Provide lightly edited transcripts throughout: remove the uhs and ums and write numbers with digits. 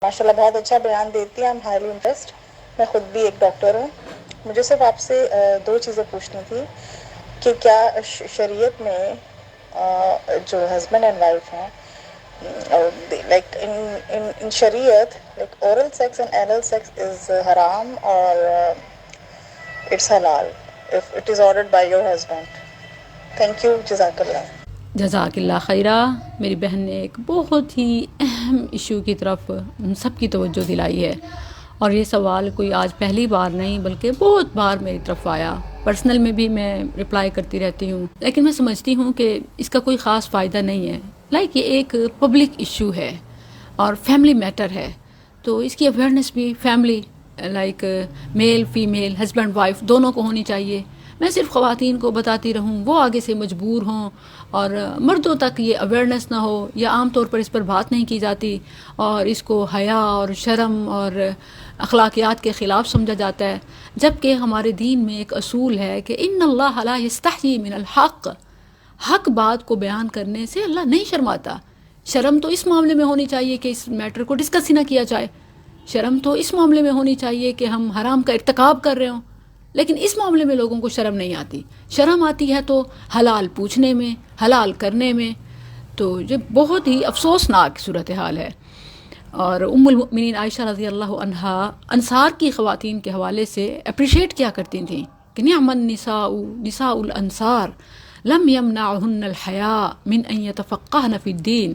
ماشاءاللہ بہت اچھا بیان دیتی ہیں. I'm highly impressed. میں خود بھی ایک ڈاکٹر ہوں. مجھے صرف آپ سے دو چیزیں پوچھنی تھی کہ کیا شریعت میں جو ہسبینڈ اینڈ وائف ہیں like in شریعت like oral sex and anal sex is haram or it's halal if it is ordered by your husband. Thank you. جزاک اللہ. جزاک اللہ خیرہ. میری بہن نے ایک بہت ہی اہم ایشو کی طرف ہم سب کی توجہ دلائی ہے، اور یہ سوال کوئی آج پہلی بار نہیں بلکہ بہت بار میری طرف آیا. پرسنل میں بھی میں رپلائی کرتی رہتی ہوں، لیکن میں سمجھتی ہوں کہ اس کا کوئی خاص فائدہ نہیں ہے. یہ ایک پبلک ایشو ہے اور فیملی میٹر ہے، تو اس کی اویئرنیس بھی family male female husband wife دونوں کو ہونی چاہیے. میں صرف خواتین کو بتاتی رہوں، وہ آگے سے مجبور ہوں، اور مردوں تک یہ اویئرنیس نہ ہو، یا عام طور پر اس پر بات نہیں کی جاتی، اور اس کو حیا اور شرم اور اخلاقیات کے خلاف سمجھا جاتا ہے. جبکہ ہمارے دین میں ایک اصول ہے کہ ان اللہ لا یستحیی من الحق، حق بات کو بیان کرنے سے اللہ نہیں شرماتا. شرم تو اس معاملے میں ہونی چاہیے کہ اس میٹر کو ڈسکس ہی نہ کیا جائے. شرم تو اس معاملے میں ہونی چاہیے کہ ہم حرام کا ارتکاب کر رہے ہوں، لیکن اس معاملے میں لوگوں کو شرم نہیں آتی. شرم آتی ہے تو حلال پوچھنے میں، حلال کرنے میں. تو یہ بہت ہی افسوسناک صورتحال ہے. اور ام المؤمنین عائشہ رضی اللہ عنہا انصار کی خواتین کے حوالے سے اپریشیٹ کیا کرتی تھیں کہ نعم النساء نساء الانصار لم یمنعہن الحیاء من ان یتفقہن فی الدین.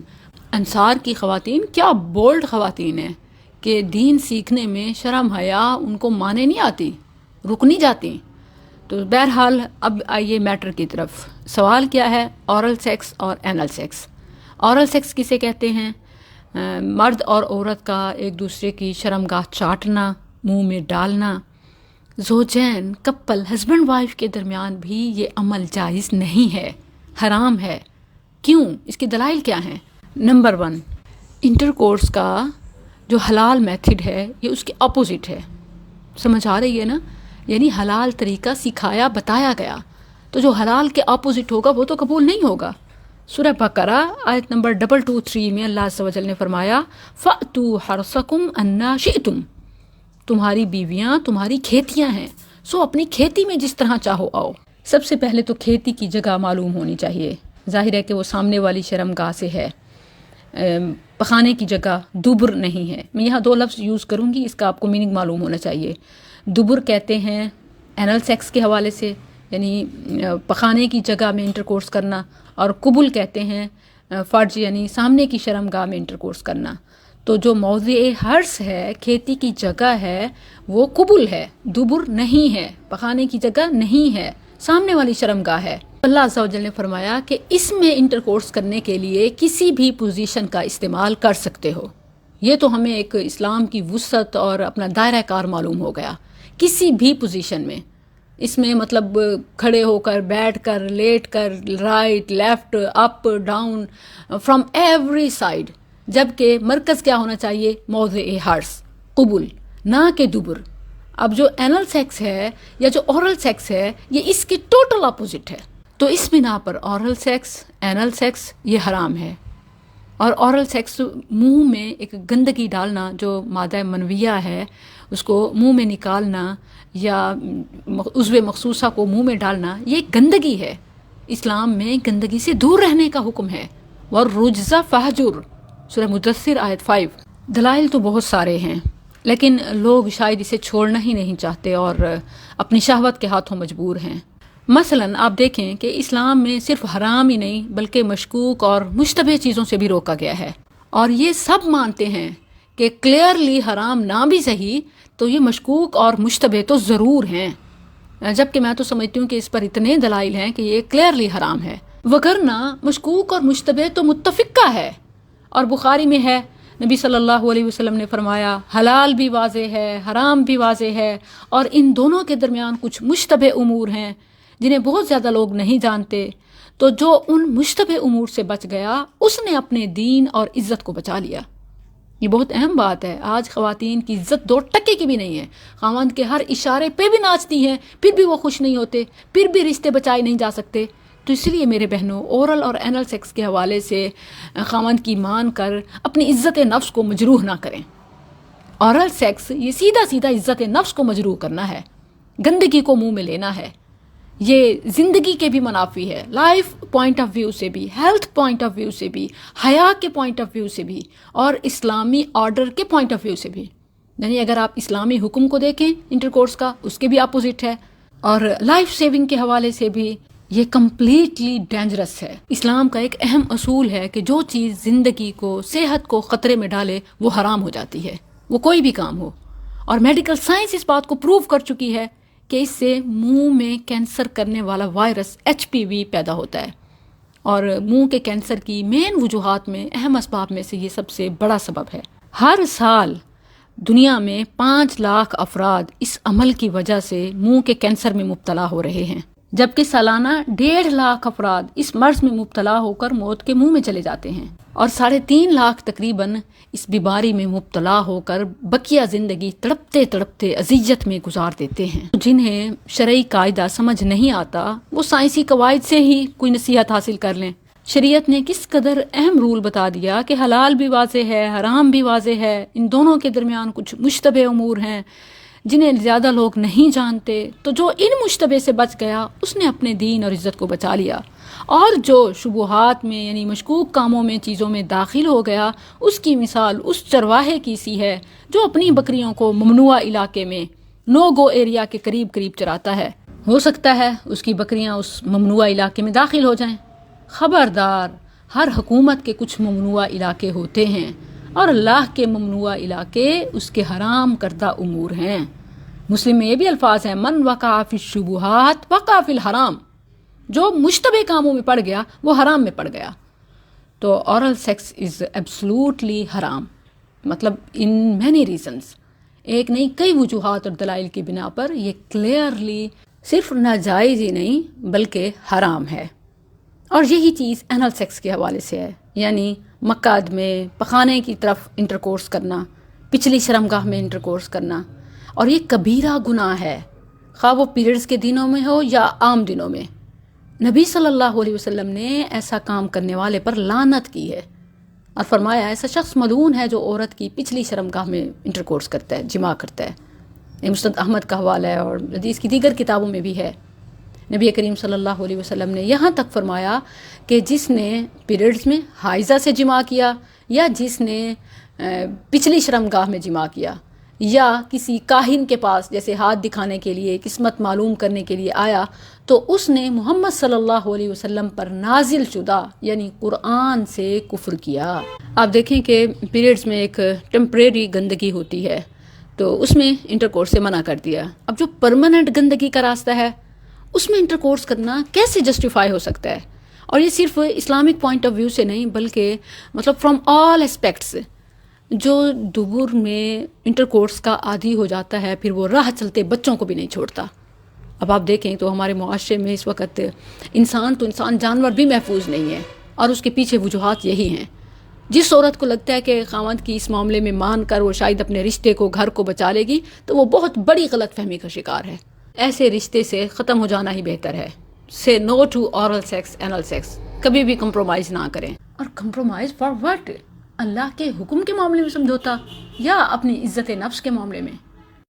انصار کی خواتین کیا بولڈ خواتین ہیں کہ دین سیکھنے میں شرم حیا ان کو مانے نہیں آتی، رک نہیں جاتی. تو بہرحال اب آئیے میٹر کی طرف. سوال کیا ہے؟ اورل سیکس اور اینل سیکس. اورل سیکس کسے کہتے ہیں؟ مرد اور عورت کا ایک دوسرے کی شرمگاہ چاٹنا، منہ میں ڈالنا. زوجین کپل ہسبینڈ وائف کے درمیان بھی یہ عمل جائز نہیں ہے، حرام ہے. کیوں؟ اس کی دلائل کیا ہیں؟ نمبر 1، انٹر کورس کا جو حلال میتھڈ ہے یہ اس کے اپوزٹ ہے. سمجھ آ رہی ہے نا؟ یعنی حلال طریقہ سکھایا بتایا گیا، تو جو حلال کے اپوزٹ ہوگا وہ تو قبول نہیں ہوگا. سورہ بقرہ آیت نمبر 223 میں اللہ عز و جل نے فرمایا فَأْتُوا حَرْثَكُمْ أَنَّا شِئْتُمْ. تمہاری بیویاں تمہاری کھیتیاں ہیں، سو اپنی کھیتی میں جس طرح چاہو آؤ. سب سے پہلے تو کھیتی کی جگہ معلوم ہونی چاہیے. ظاہر ہے کہ وہ سامنے والی شرمگاہ سے ہے. پخانے کی جگہ دبر نہیں ہے. میں یہاں 2 لفظ یوز کروں گی، اس کا آپ کو میننگ معلوم ہونا چاہیے. دبر کہتے ہیں اینل سیکس کے حوالے سے، یعنی پخانے کی جگہ میں انٹر کورس کرنا، اور قبل کہتے ہیں فرج، یعنی سامنے کی شرمگاہ میں انٹر کورس کرنا. تو جو موضع حرث ہے، کھیتی کی جگہ ہے، وہ قبل ہے، دبر نہیں ہے، پخانے کی جگہ نہیں ہے، سامنے والی شرمگاہ ہے. اللہ عز و جل نے فرمایا کہ اس میں انٹر کورس کرنے کے لیے کسی بھی پوزیشن کا استعمال کر سکتے ہو. یہ تو ہمیں ایک اسلام کی وسعت اور اپنا دائرہ کار معلوم ہو گیا. کسی بھی پوزیشن میں، اس میں مطلب کھڑے ہو کر، بیٹھ کر، لیٹ کر، right left up down, from every side. جبکہ مرکز کیا ہونا چاہیے؟ موضع حرث، قبل، نہ کہ دبر. اب جو اینل سیکس ہے یا جو اورل سیکس ہے یہ اس کے ٹوٹل اپوزٹ ہے. تو اس بنا پر اورل سیکس، اینل سیکس یہ حرام ہے. اور اورل سیکس منہ میں ایک گندگی ڈالنا، جو مادہ منویہ ہے اس کو منہ میں نکالنا یا عضو مخصوصہ کو منہ میں ڈالنا، یہ گندگی ہے. اسلام میں گندگی سے دور رہنے کا حکم ہے. وَالرُّجْزَ فَاہْجُرْ، سورہ مدثر آیت 5. دلائل تو بہت سارے ہیں، لیکن لوگ شاید اسے چھوڑنا ہی نہیں چاہتے اور اپنی شہوت کے ہاتھوں مجبور ہیں. مثلاً آپ دیکھیں کہ اسلام میں صرف حرام ہی نہیں بلکہ مشکوک اور مشتبہ چیزوں سے بھی روکا گیا ہے. اور یہ سب مانتے ہیں کہ کلیئرلی حرام نہ بھی صحیح تو یہ مشکوک اور مشتبہ تو ضرور ہیں. جبکہ میں تو سمجھتی ہوں کہ اس پر اتنے دلائل ہیں کہ یہ کلیئرلی حرام ہے. وگرنہ مشکوک اور مشتبہ تو متفقہ ہے. اور بخاری میں ہے، نبی صلی اللہ علیہ وسلم نے فرمایا حلال بھی واضح ہے، حرام بھی واضح ہے، اور ان دونوں کے درمیان کچھ مشتبہ امور ہیں جنہیں بہت زیادہ لوگ نہیں جانتے. تو جو ان مشتبہ امور سے بچ گیا اس نے اپنے دین اور عزت کو بچا لیا. یہ بہت اہم بات ہے. آج خواتین کی عزت 2 ٹکے کی بھی نہیں ہے. خاوند کے ہر اشارے پہ بھی ناچتی ہیں، پھر بھی وہ خوش نہیں ہوتے، پھر بھی رشتے بچائے نہیں جا سکتے. تو اس لیے میرے بہنوں، اورل اور اینل سیکس کے حوالے سے خاوند کی مان کر اپنی عزت نفس کو مجروح نہ کریں. اورل سیکس یہ سیدھا سیدھا عزت نفس کو مجروح کرنا ہے، گندگی کو منہ میں لینا ہے. یہ زندگی کے بھی منافی ہے، لائف پوائنٹ آف ویو سے بھی، ہیلتھ پوائنٹ آف ویو سے بھی، حیا کے پوائنٹ آف ویو سے بھی، اور اسلامی آرڈر کے پوائنٹ آف ویو سے بھی. یعنی اگر آپ اسلامی حکم کو دیکھیں انٹرکورس کا، اس کے بھی اپوزٹ ہے. اور لائف سیونگ کے حوالے سے بھی یہ کمپلیٹلی ڈینجرس ہے. اسلام کا ایک اہم اصول ہے کہ جو چیز زندگی کو، صحت کو خطرے میں ڈالے وہ حرام ہو جاتی ہے، وہ کوئی بھی کام ہو. اور میڈیکل سائنس اس بات کو پروو کر چکی ہے کہ اس سے منہ میں کینسر کرنے والا وائرس HPV پیدا ہوتا ہے. اور منہ کے کینسر کی مین وجوہات میں، اہم اسباب میں سے یہ سب سے بڑا سبب ہے. ہر سال دنیا میں 5 لاکھ افراد اس عمل کی وجہ سے منہ کے کینسر میں مبتلا ہو رہے ہیں، جبکہ سالانہ 1.5 لاکھ افراد اس مرض میں مبتلا ہو کر موت کے منہ میں چلے جاتے ہیں، اور 3.5 لاکھ تقریباً اس بیماری میں مبتلا ہو کر بقیہ زندگی تڑپتے تڑپتے اذیت میں گزار دیتے ہیں. جنہیں شرعی قاعدہ سمجھ نہیں آتا وہ سائنسی قواعد سے ہی کوئی نصیحت حاصل کر لیں. شریعت نے کس قدر اہم رول بتا دیا کہ حلال بھی واضح ہے، حرام بھی واضح ہے، ان دونوں کے درمیان کچھ مشتبہ امور ہیں جنہیں زیادہ لوگ نہیں جانتے. تو جو ان مشتبہ سے بچ گیا اس نے اپنے دین اور عزت کو بچا لیا، اور جو شبہات میں یعنی مشکوک کاموں میں چیزوں میں داخل ہو گیا اس کی مثال اس چرواہے کی سی ہے جو اپنی بکریوں کو ممنوع علاقے میں، نو گو ایریا کے قریب قریب چراتا ہے. ہو سکتا ہے اس کی بکریاں اس ممنوع علاقے میں داخل ہو جائیں. خبردار، ہر حکومت کے کچھ ممنوع علاقے ہوتے ہیں، اور اللہ کے ممنوع علاقے اس کے حرام کردہ امور ہیں. مسلم میں یہ بھی الفاظ ہیں، من وقع فی الشبہات وقع فی الحرام. جو مشتبہ کاموں میں پڑ گیا وہ حرام میں پڑ گیا. تو اورل سیکس از ایبسلوٹلی حرام، مطلب ان مینی ریزنز، ایک نہیں کئی وجوہات اور دلائل کی بنا پر یہ کلیئرلی صرف ناجائز ہی نہیں بلکہ حرام ہے. اور یہی چیز اینل سیکس کے حوالے سے ہے، یعنی مقعد میں پخانے کی طرف انٹرکورس کرنا، پچھلی شرمگاہ میں انٹرکورس کرنا. اور یہ کبیرہ گناہ ہے، خواہ وہ پیریڈز کے دنوں میں ہو یا عام دنوں میں. نبی صلی اللہ علیہ وسلم نے ایسا کام کرنے والے پر لعنت کی ہے، اور فرمایا ایسا شخص ملعون ہے جو عورت کی پچھلی شرمگاہ میں انٹرکورس کرتا ہے، جماع کرتا ہے. یہ مسند احمد کا حوالہ ہے اور حدیث کی دیگر کتابوں میں بھی ہے. نبی کریم صلی اللہ علیہ وسلم نے یہاں تک فرمایا کہ جس نے پیریڈز میں حائضہ سے جماع کیا، یا جس نے پچھلی شرمگاہ میں جماع کیا، یا کسی کاہن کے پاس جیسے ہاتھ دکھانے کے لیے، قسمت معلوم کرنے کے لیے آیا، تو اس نے محمد صلی اللہ علیہ وسلم پر نازل شدہ یعنی قرآن سے کفر کیا. آپ دیکھیں کہ پیریڈز میں ایک ٹیمپریری گندگی ہوتی ہے تو اس میں انٹرکورس سے منع کر دیا. اب جو پرماننٹ گندگی کا راستہ ہے اس میں انٹرکورس کرنا کیسے جسٹیفائی ہو سکتا ہے؟ اور یہ صرف اسلامک پوائنٹ آف ویو سے نہیں بلکہ مطلب فرام آل اسپیکٹس. جو دبر میں انٹرکورس کا عادی ہو جاتا ہے پھر وہ راہ چلتے بچوں کو بھی نہیں چھوڑتا. اب آپ دیکھیں تو ہمارے معاشرے میں اس وقت انسان جانور بھی محفوظ نہیں ہے، اور اس کے پیچھے وجوہات یہی ہیں. جس عورت کو لگتا ہے کہ خاوند کی اس معاملے میں مان کر وہ شاید اپنے رشتے کو، گھر کو بچا لے گی، تو وہ بہت بڑی غلط فہمی کا شکار ہے. ایسے رشتے سے ختم ہو جانا ہی بہتر ہے. Say no to oral sex, anal sex. کبھی بھی کمپرومائز نہ کریں. اور کمپرومائز فار وٹ؟ اللہ کے حکم کے معاملے میں سمجھوتا یا اپنی عزت نفس کے معاملے میں؟